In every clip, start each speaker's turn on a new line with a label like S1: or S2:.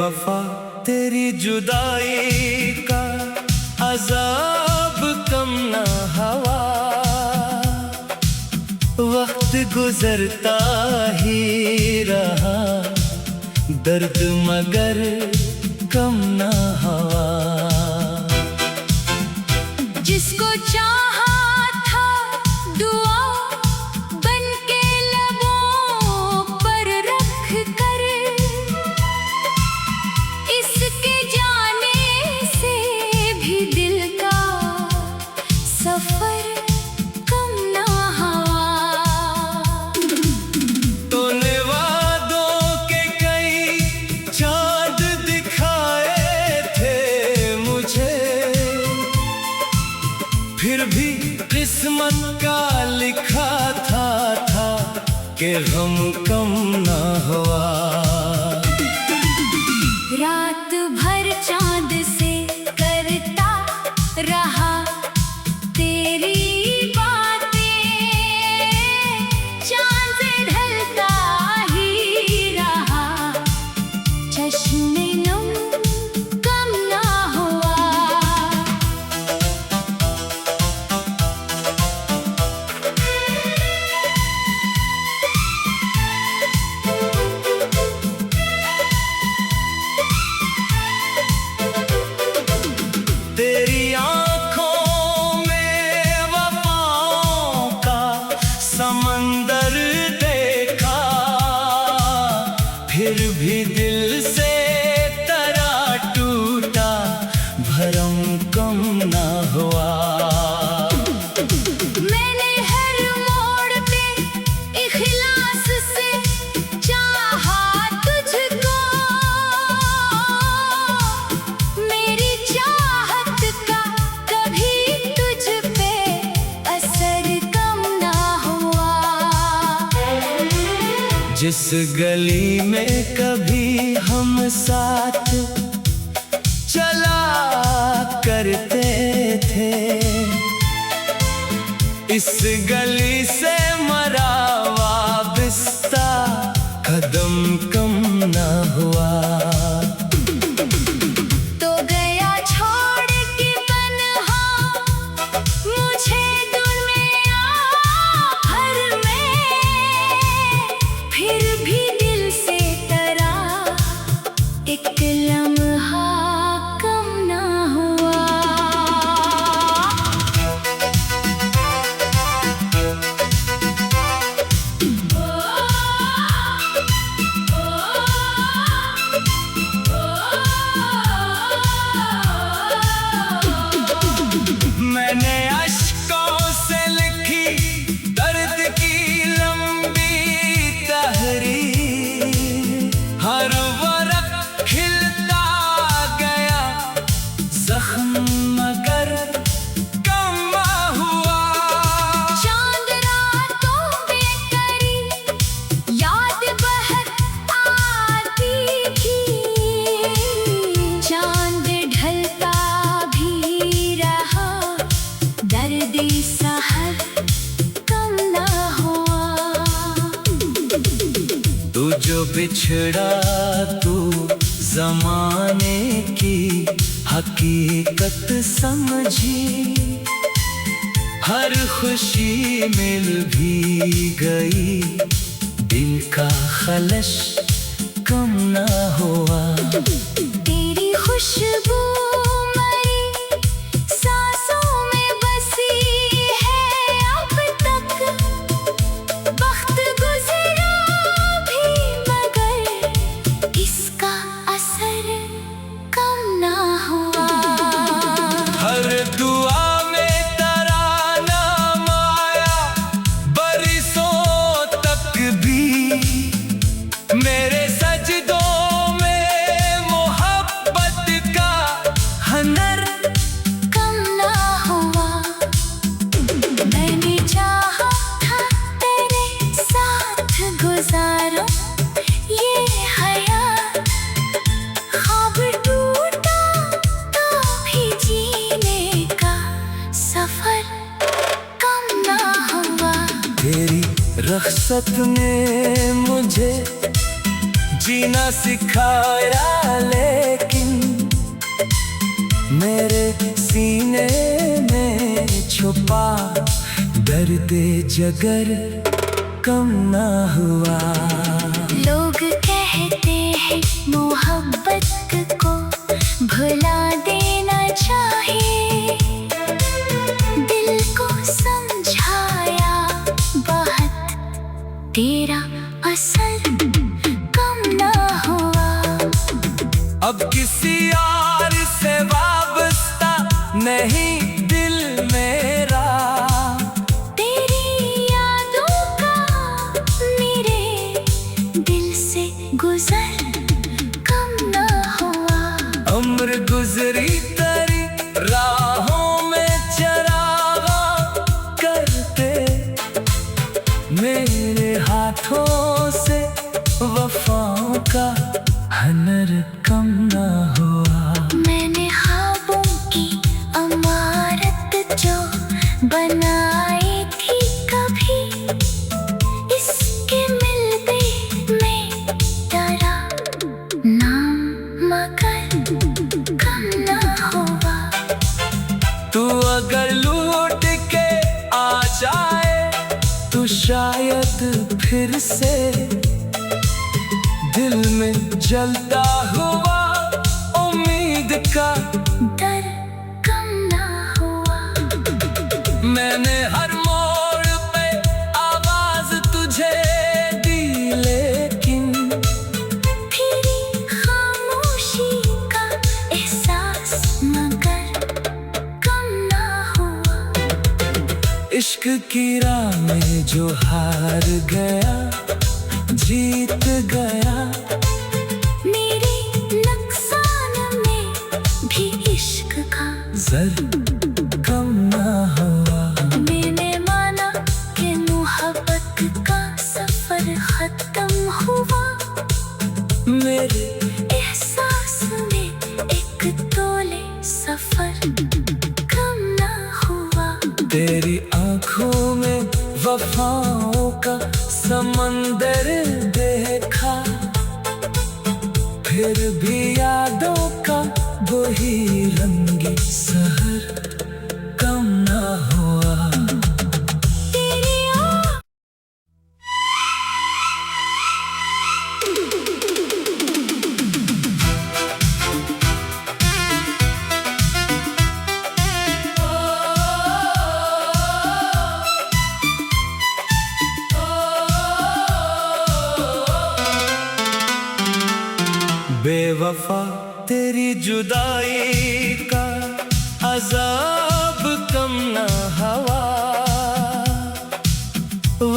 S1: बेवफा तेरी जुदाई का अज़ाब कम ना हवा। वक्त गुजरता ही रहा, दर्द मगर कम ना हवा।
S2: जिसको चाहा था दुआ बनके लबों पर रख कर, इसके जाने से भी दिल का सफर कम ना हुआ।
S1: तूने वादों के कई चाँद दिखाए थे मुझे, फिर भी किस्मत का लिखा था कि गम कम ना हुआ।
S2: रात भर चांद से करता रहा तेरी बातें, चांद से ढलता ही रहा, चश्मे नम कम ना हुआ।
S1: तेरी आँखों में वफाओं का समंदर देखा, फिर भी दिल से तरा टूटा, भरम कम ना हुआ।
S2: मैंने हर मोड़ पे इखलास से चाहा तुझको, मेरी चाहत का कभी तुझ पे असर कम ना हुआ।
S1: जिस गली में कभी हम साथ चला करते थे, इस गली से मरा वाबस्ता कदम कम ना हुआ।
S2: तो गया छोड़ के तन्हा मुझे दुनिया भर में, फिर भी दिल से तरा एक लम्हा कम ना हुआ।
S1: मैंने अश्कों से लिखी दर्द की लंबी तहरीर, हर वरक खिलता गया, जख्म मगर कम ना हुआ।
S2: चांद रातों में करी याद बहक आती थी, चांद ढलता भी रहा, दर्द सहर कम ना हुआ।
S1: तू जो बिछड़ा तू जमाने की हकीकत समझी, हर खुशी मिल भी गई, दिल का खलश कम ना हुआ।
S2: तेरी खुशबू मरी सांसों में बसी है अब तक, वक्त गुजरा भी मगर इसका असर कम ना हुआ।
S1: हर दुआ में तराना माया, बरसों तक भी मेरे सजदों में मोहब्बत का हनर
S2: कम ना हुआ। मैंने चाहा था तेरे साथ गुजारूं ये हयात, ख्वाब टूटा तो भी जीने का सफर कम ना हुआ।
S1: तेरी रख्सत ने मुझे जीना सिखाया, लेकिन मेरे सीने में छुपा दर्द जगर कम ना हुआ।
S2: लोग कहते हैं मोहब्बत को भुला देना चाहिए, दिल को समझाया बहुत, तेरा असर कम ना हुआ।
S1: अब किसी और से वाबस्ता नहीं दिल मेरा,
S2: तेरी यादों का मेरे दिल से गुजर कम ना हुआ।
S1: उम्र गुजरी तेरी राहों में चरागा करते, मेरे हाथों से वफाओं का हनर कम ना हुआ।
S2: मैंने ख्वाबों की इमारत जो बनाई थी कभी, इसके मिलते में डरा नाम मगर कम ना हुआ।
S1: तू अगर लौट के आ जाए तो शायद फिर से दिल में जलता हुआ उम्मीद का
S2: डर कम ना हुआ।
S1: मैंने हर मोड़ पे आवाज तुझे दी, लेकिन
S2: फिर खामोशी का एहसास मगर कम ना हुआ।
S1: इश्क की राह में जो हार गया जीत गया,
S2: मेरे नुकसान में भी इश्क का
S1: जर कम ना हुआ।
S2: मैंने माना कि मोहब्बत का सफर खत्म हुआ,
S1: मेरे
S2: एहसास में एक तोले सफर कम ना हुआ।
S1: तेरी आंखों में वफाओं का समंदर देखा, फिर भी यादों का वही रंगी सहर कम ना हुआ। बेवफा तेरी जुदाई का अजाब कम ना हवा,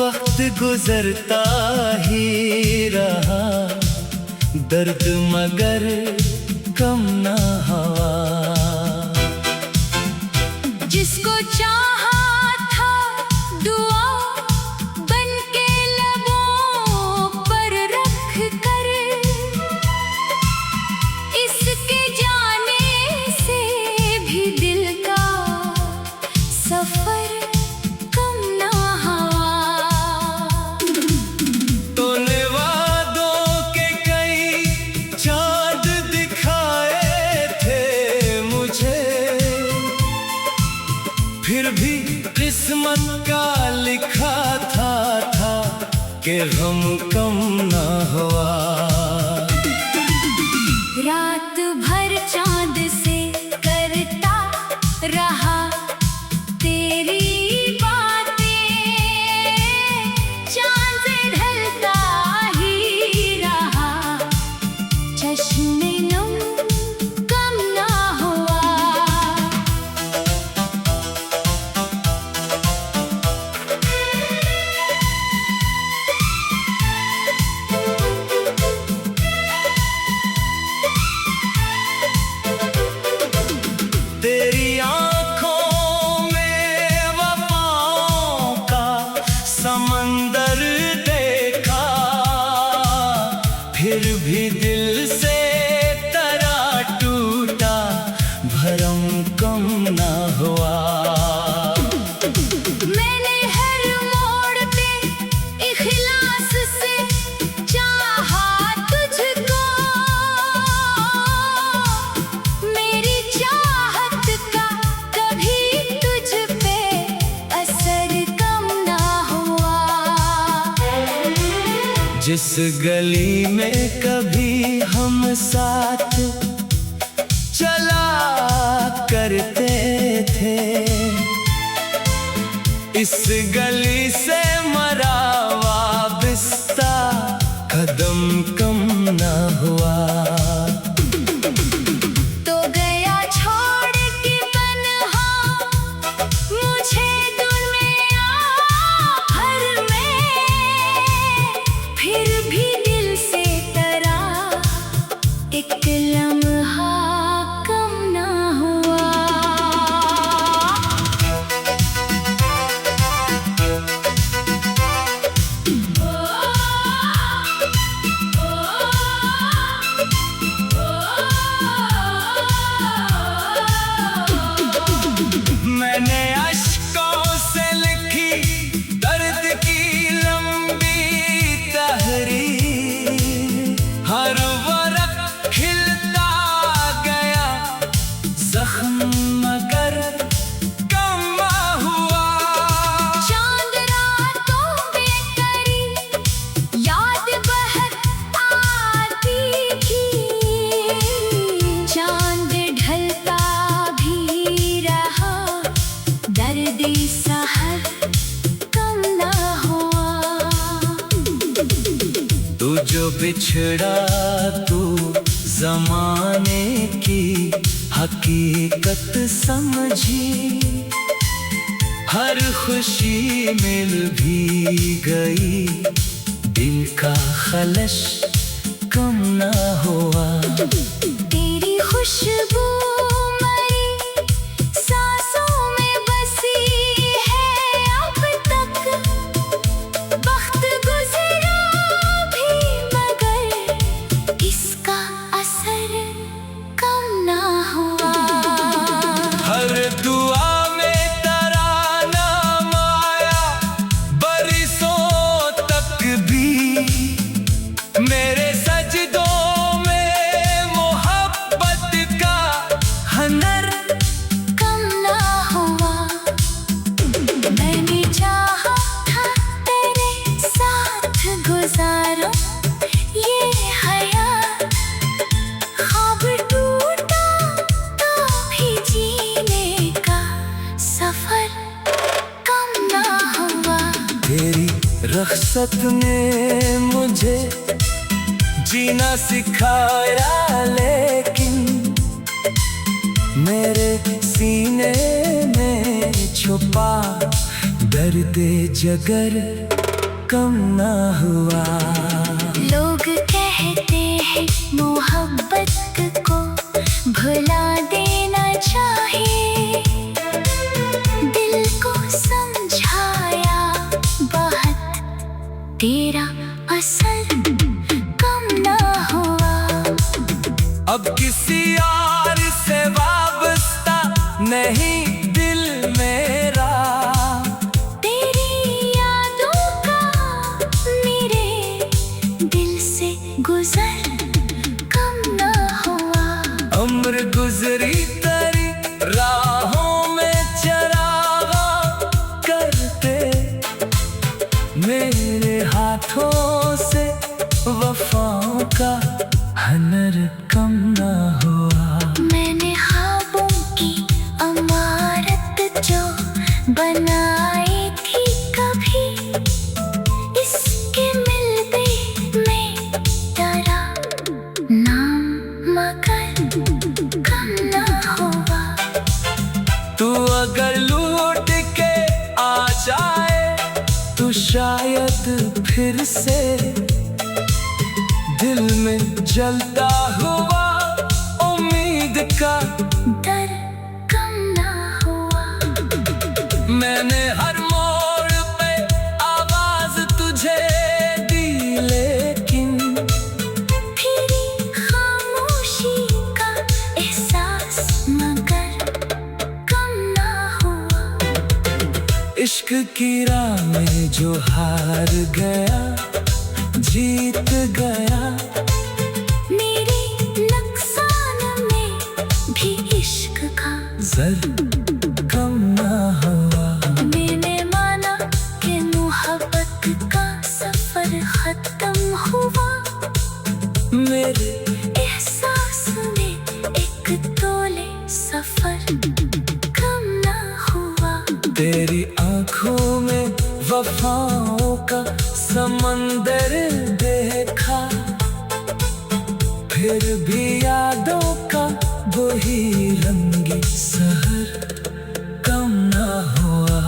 S1: वक्त गुजरता ही रहा दर्द मगर कम ना हवा।
S2: जिसको चाहा था दुआ बन के लबों पर रख कर, इसके जाने से भी दिल का सफर कम ना हुआ।
S1: तूने वादों के कई चाँद दिखाए थे मुझे, फिर भी किस्मत का लिखा था कि गम कम ना हुआ।
S2: रात भर चांद से करता रहा तेरी बातें, चांद से ढलता ही रहा, चश्मे नम कम ना हुआ।
S1: तेरी आंखों में वफाओं का समंदर देखा, फिर भी दिल से तरा टूटा भरम कम ना हुआ।
S2: मैंने हर मोड़ पे इखलास से चाहा तुझको,
S1: जिस गली में कभी हम साथ चला करते थे, इस गली से मरा वाबिस्ता कदम कम ना हुआ।
S2: तो गया छोड़ के तन्हा मुझे दुनिया भर में, फिर भी दिल से डरा एक लम्हा कम ना हुआ।
S1: मैंने अश्कों से लिखी दर्द की लंबी तहरीर, हर वर्क खिलता गया जख्म मगर कम ना हुआ।
S2: चांद रातों में करी याद बहक आती थी, चांद ढलता भी रहा दर्दी सहर कम ना हुआ।
S1: तू जो बिछड़ा तू जमाने की हकीकत समझी, हर खुशी मिल भी गई, दिल का खलश कम ना हुआ।
S2: तेरी खुशबू मरी सांसों में बसी है अब तक, वक्त गुजरा भी मगर इसका असर कम ना हुआ।
S1: हर दुआ में तराना आया बरसों तक भी, मेरे सजदों में मोहब्बत का हनर
S2: कम ना हुआ। मैंने चाहा था तेरे साथ गुजारूं ये हयात, ख्वाब टूटा तो भी जीने का सफर कम ना हुआ।
S1: तेरी रख्सत ने मुझे जीना सिखाया, लेकिन मेरे सीने में छुपा दर्द जगर कम ना हुआ।
S2: लोग कहते हैं मोहब्बत को भुला देना चाहिए, दिल को समझाया बहुत तेरा असर कम ना हुआ।
S1: अब किसी और से वाबस्ता नहीं दिल मेरा,
S2: तेरी यादों का मेरे दिल से गुजर कम ना हुआ।
S1: उम्र गुजरी तेरी राहों में चरागा करते, मेरे हाथों से वफाओं का हनर कम ना हुआ।
S2: मैंने ख्वाबों की इमारत जो बनाई थी कभी, इसके मिलते में डरा नाम मगर कम ना हुआ।
S1: तू अगर लौट के आ जाए तो शायद फिर से दिल में जलता हुआ उम्मीद का
S2: डर कम ना हुआ।
S1: मैंने हर मोड़ पे आवाज तुझे दी, लेकिन
S2: फिरी खामोशी का एहसास मगर कम ना हुआ।
S1: इश्क की राह में जो हार गया जीत गया,
S2: मेरे नुकसान में भी इश्क का
S1: जर कम ना हुआ।
S2: मैंने माना कि मोहब्बत का सफर खत्म
S1: तेरे
S2: एहसास में एक तोले सफर कम ना हुआ।
S1: तेरी आंखों में वफाओं का समंदर देखा, फिर भी यादों का वही रंगी सहर कम ना हुआ।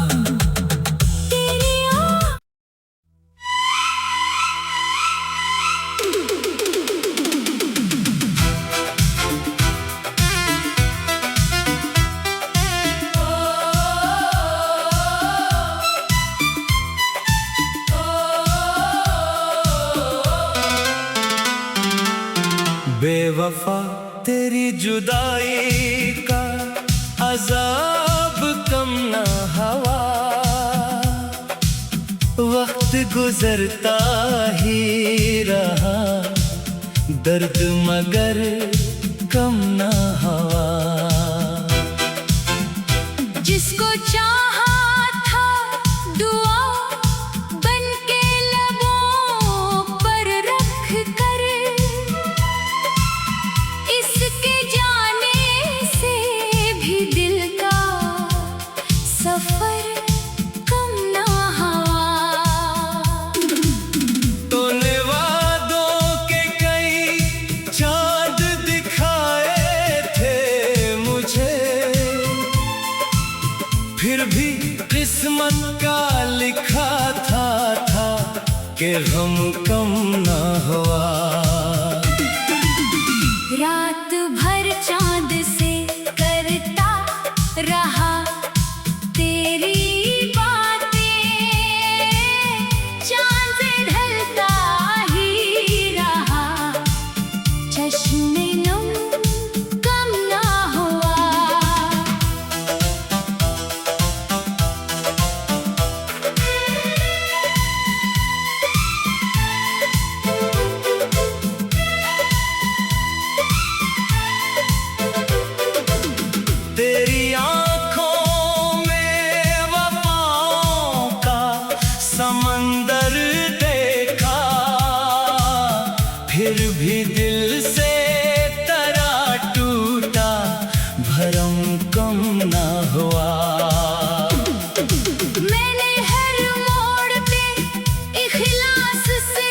S1: बेवफा तेरी जुदाई का अजाब कम ना हवा, वक्त गुजरता ही रहा, दर्द मगर कम ना हवा।
S2: जिसको चाहा था दुआ बनके लबों पर रख कर, इसके जाने से भी दिल का सफर कम ना हुआ।
S1: तूने वादों के कई चाँद दिखाए थे मुझे, फिर भी किस्मत का लिखा था कि गम कम ना हुआ।
S2: रात भर चांद से करता रहा तेरी बातें, चांद से ढलता ही रहा, चश्मे नम कम ना हुआ।
S1: तेरी आंखों में वफाओं का समंदर देखा, फिर भी दिल से तरा टूटा, भरम कम ना हुआ।
S2: मैंने हर मोड़ पे इखलास से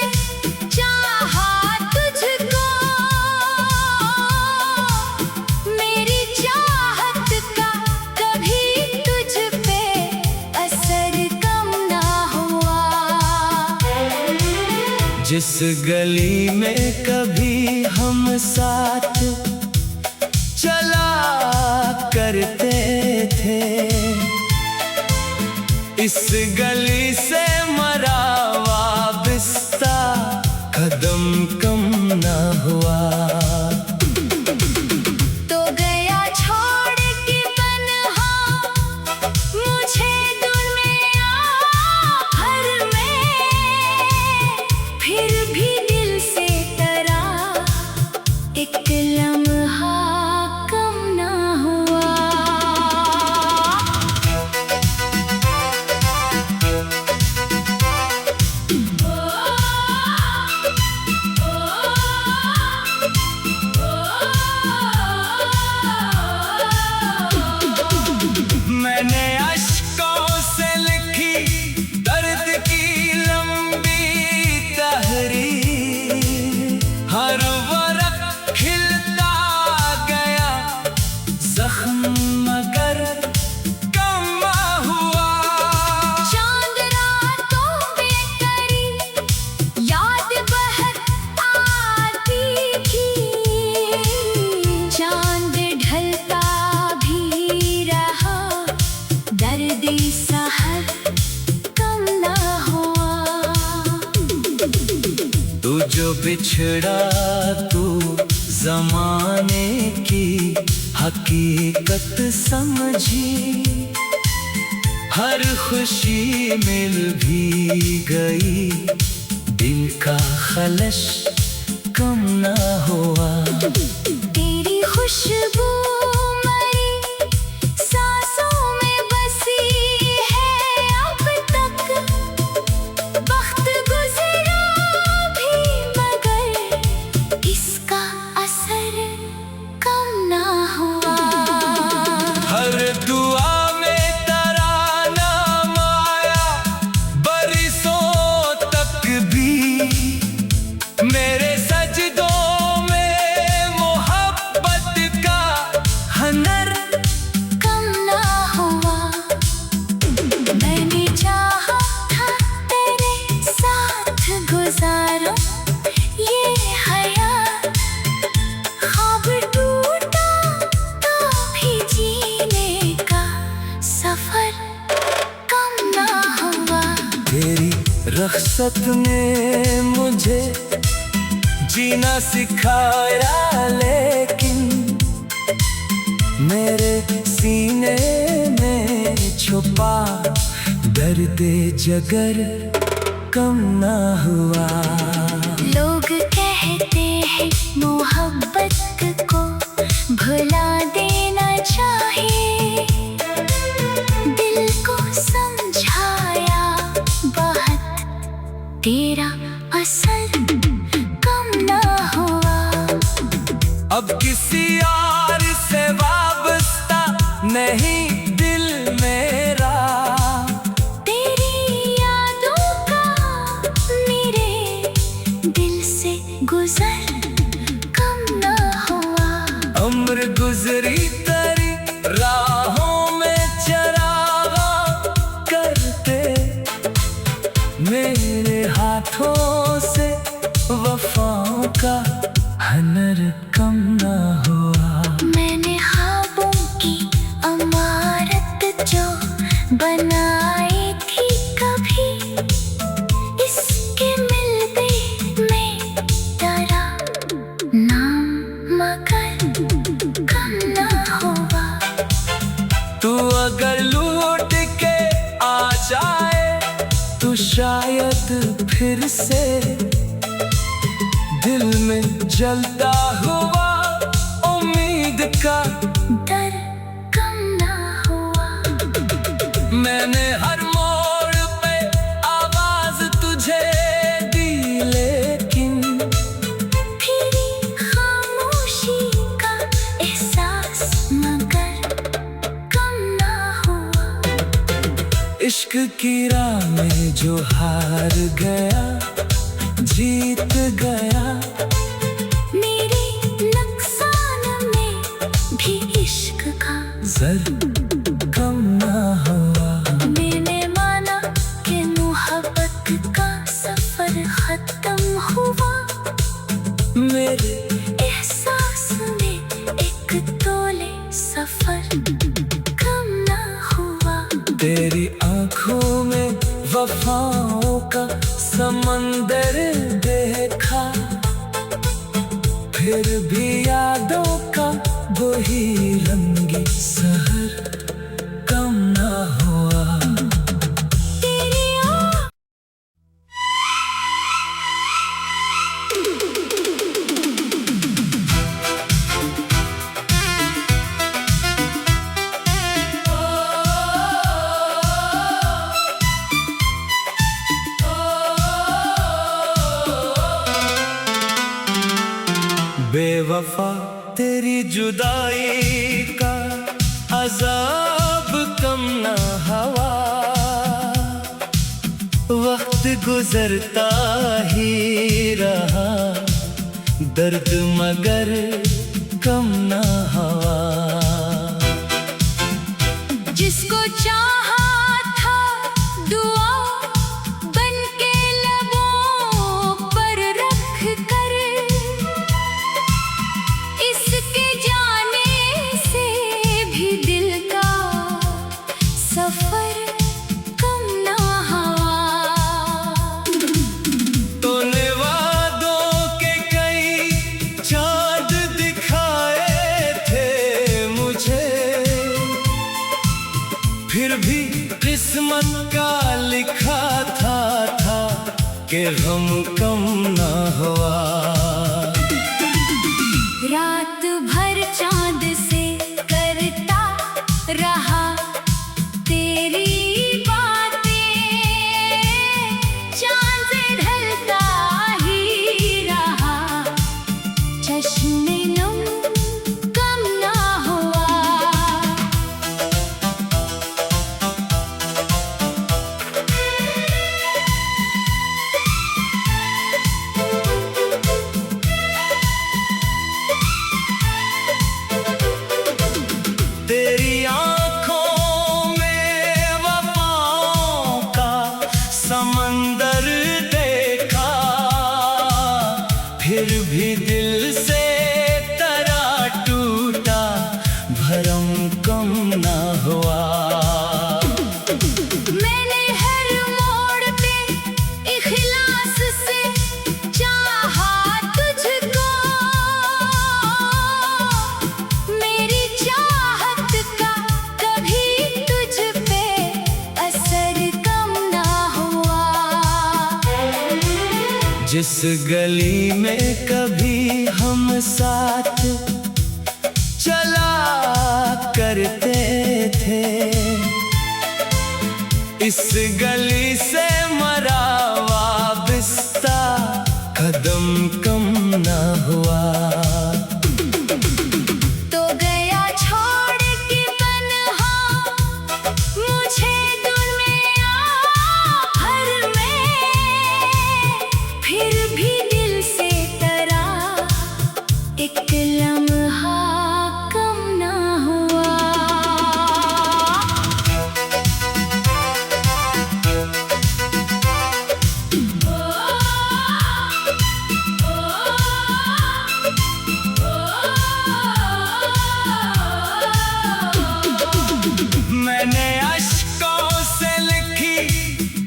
S2: चाहा तुझको, मेरी चाहत का कभी तुझ पे असर कम ना हुआ।
S1: जिस गली में कभी हम साथ चला करते थे, इस गली से मरा वाबस्ता कदम कम ना हुआ।
S2: तो गया छोड़ के तन्हा मुझे दुनिया भर में, फिर भी दिल से तरा एक लम्हा कम ना हुआ।
S1: मैंने अश्कों से लिखी दर्द की लंबी तहरीर, हर वरक खिलता गया, जख्म मगर कम ना हुआ।
S2: चांद रातों में करी याद बहक आती थी, चांद ढलता भी रहा, दर्द सहर कम ना हुआ।
S1: तू जो बिछड़ा तू जमाने की हकीकत समझी, हर खुशी मिल भी गई, दिल का खलश कम ना हुआ।
S2: तेरी खुशबू मरी सांसों में बसी है अब तक, वक्त गुजरा भी मगर इस
S1: रख्सत ने मुझे जीना सिखाया, लेकिन मेरे सीने में छुपा दर्द जगर कम ना हुआ।
S2: लोग कहते हैं मोहब्बत को भुला देना चाहिए, दिल को समझाया बहुत, तेरा असर कम ना हुआ।
S1: अब किसी और से वाबस्ता नहीं दिल मेरा,
S2: तेरी यादों का मेरे दिल से गुजर कम ना हुआ।
S1: उम्र गुजरी तेरी राहों में चरागा करते, मेरे हाथों से वफाओं का हनर कम ना हुआ।
S2: मैंने ख्वाबों की इमारत जो बनाई थी कभी, इसके मिलते में डरा नाम मगर कम ना हुआ।
S1: तू अगर लूट के आ जाए तो शायद फिर से दिल में जलता हुआ उम्मीद का
S2: डर कम ना हुआ।
S1: मैंने हर मोड़ पे आवाज तुझे दी, लेकिन
S2: फिर खामोशी का एहसास मगर कम ना हुआ।
S1: इश्क की राह में जो हार गया जीत गया,
S2: मेरे नुकसान में भी इश्क का
S1: जर कम ना हुआ।
S2: मैंने माना कि मोहब्बत का सफर खत्म हुआ,
S1: मेरे
S2: एहसास में एक तोले सफर कम ना हुआ।
S1: तेरी आंखों में वफाओं का समंदर देखा, फिर भी यादों का वही रंगी सहर कम ना हुआ। बेवफा तेरी जुदाई का अजाब कम ना हुआ, वक्त गुजरता ही रहा दर्द मगर कम ना हुआ।
S2: जिसको चाहा था दुआ बन के लबों पर रख कर, इसके जाने से भी दिल का सफर कम ना हुआ।
S1: तूने वादों के कई चाँद दिखाए थे मुझे, फिर भी किस्मत का लिखा था कि गम कम ना हुआ।
S2: रात भर चांद से करता रहा तेरी बातें, चांद से ढलता ही रहा, चश्मे नम कम ना हुआ।
S1: तेरी आंखों में वफाओं का समंदर देखा, फिर भी दिल से तरा टूटा भरम कम ना हुआ।
S2: मैंने हर मोड़ पे
S1: जिस गली में कभी हम साथ चला करते थे, इस गली से मरा वाबस्ता कदम कम ना हुआ।
S2: तो गया छोड़ के तन्हा मुझे दुनिया भर में, फिर भी दिल से डरा एक लम्हा कम ना हुआ।
S1: मैंने अश्कों से लिखी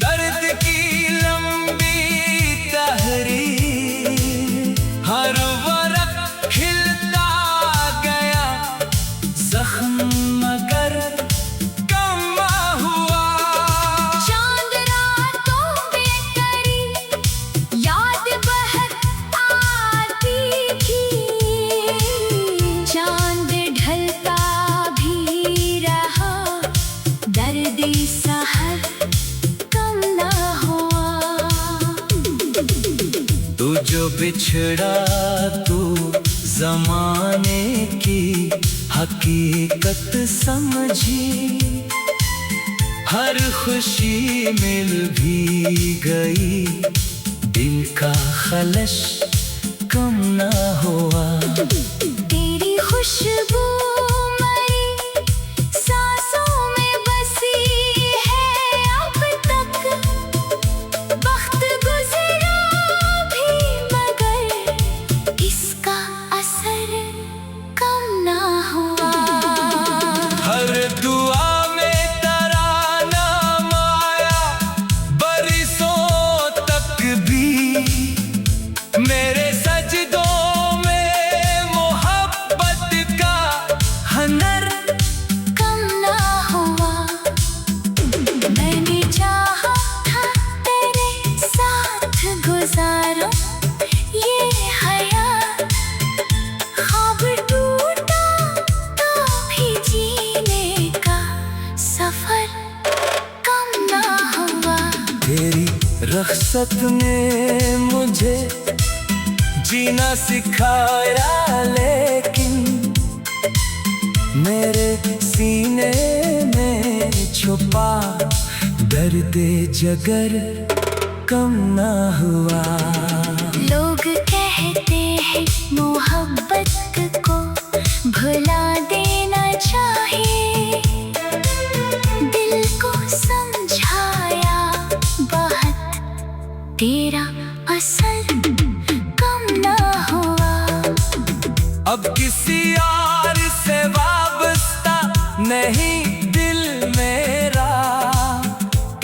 S1: दर्द की लंबी तहरीर, हर वरक खिलता गया जख्म मगर कम ना हुआ।
S2: चांद रातों में करी याद बहक आती थी, चांद ढलता भी रहा दर्द सहर कम ना हुआ।
S1: तू जो बिछड़ा तू जमाने की हकीकत समझी, हर खुशी मिल भी गई, दिल का खलश कम ना हुआ।
S2: तेरी खुशबू मरी सांसों में बसी है अब तक, वक्त गुजरा भी मगर इसका असर कम ना हुआ।
S1: हर दुआ में तेरा नाम आया, बरसों तक भी मेरे सजदों में मोहब्बत का हनर
S2: कम ना हुआ। मैंने चाहा था तेरे साथ गुजारूं ये हयात, ख्वाब टूटा तो भी जीने का सफर कम ना हुआ।
S1: तेरी रख्सत ने मुझे जीना सिखाया, लेकिन मेरे सीने में छुपा दर्द जगर कम ना हुआ।
S2: लोग कहते हैं मोहब्बत को भुला देना चाहिए, दिल को समझाया बहुत तेरा असर कम ना हुआ।
S1: अब किसी और से वाबस्ता नहीं दिल मेरा,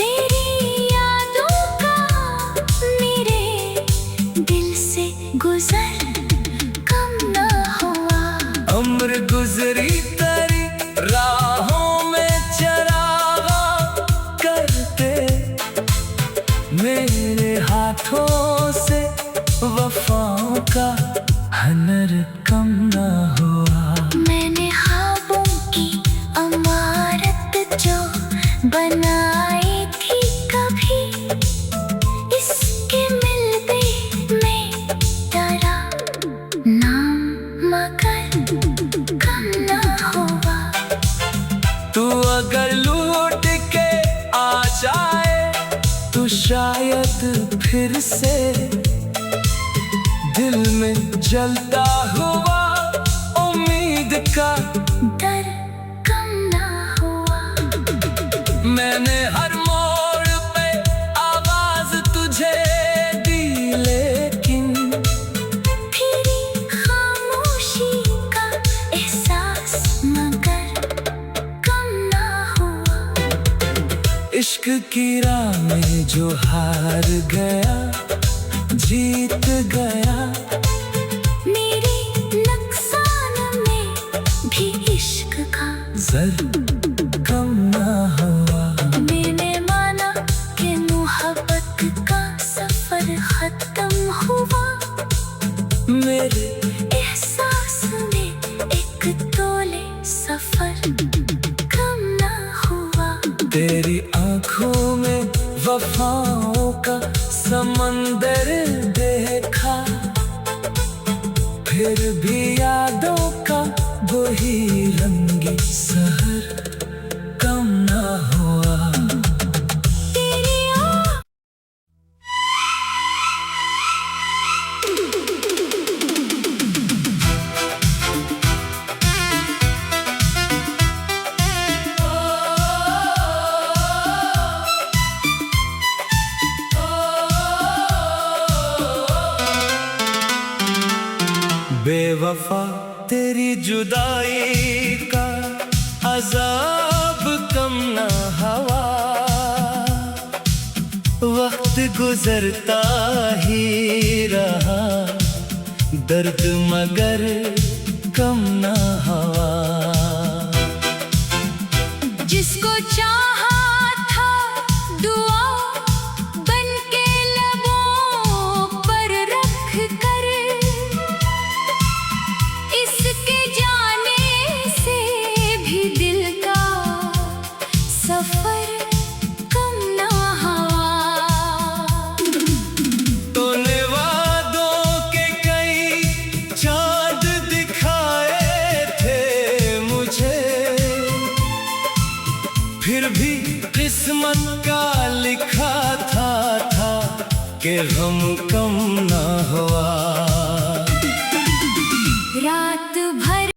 S2: तेरी यादों का मेरे दिल से गुजर कम ना हुआ।
S1: उम्र गुजरी तेरी राहों में चरागा करते, मेरे हाथों से वफाओं का हनर कम ना हुआ।
S2: मैंने ख्वाबों की इमारत जो बनाई थी कभी, इसके मिलते में डरा नाम मगर कम ना हुआ।
S1: तू अगर लौट के आ जाए तो शायद फिर से दिल में जलता हुआ उम्मीद का
S2: डर कम ना हुआ।
S1: मैंने हर मोड़ पे आवाज तुझे दी, लेकिन
S2: फिर खामोशी का एहसास मगर कम ना हुआ।
S1: इश्क की राह में जो हार गया जीत गया,
S2: मेरे नुकसान में भी इश्क का
S1: जर कम ना हुआ।
S2: मैंने माना कि मोहब्बत का सफर खत्म हुआ,
S1: मेरे
S2: एहसास में एक तोले सफर कम ना हुआ।
S1: तेरी आंखों में वफाओं का समंदर देखा, फिर भी यादों का वही रंगी सहर कम ना हुआ।
S2: तेरी
S1: बेवफा तेरी जुदाई का अजाब कम ना हवा, वक्त गुजरता ही रहा, दर्द मगर कम ना हवा।
S2: जिसको चाहा था दुआ बनके लबों पर रख कर, इसके जाने से भी दिल का सफर कम ना हुआ।
S1: तूने वादों के कई चाँद दिखाए थे मुझे, फिर भी किस्मत का लिखा था कि गम कम ना हुआ।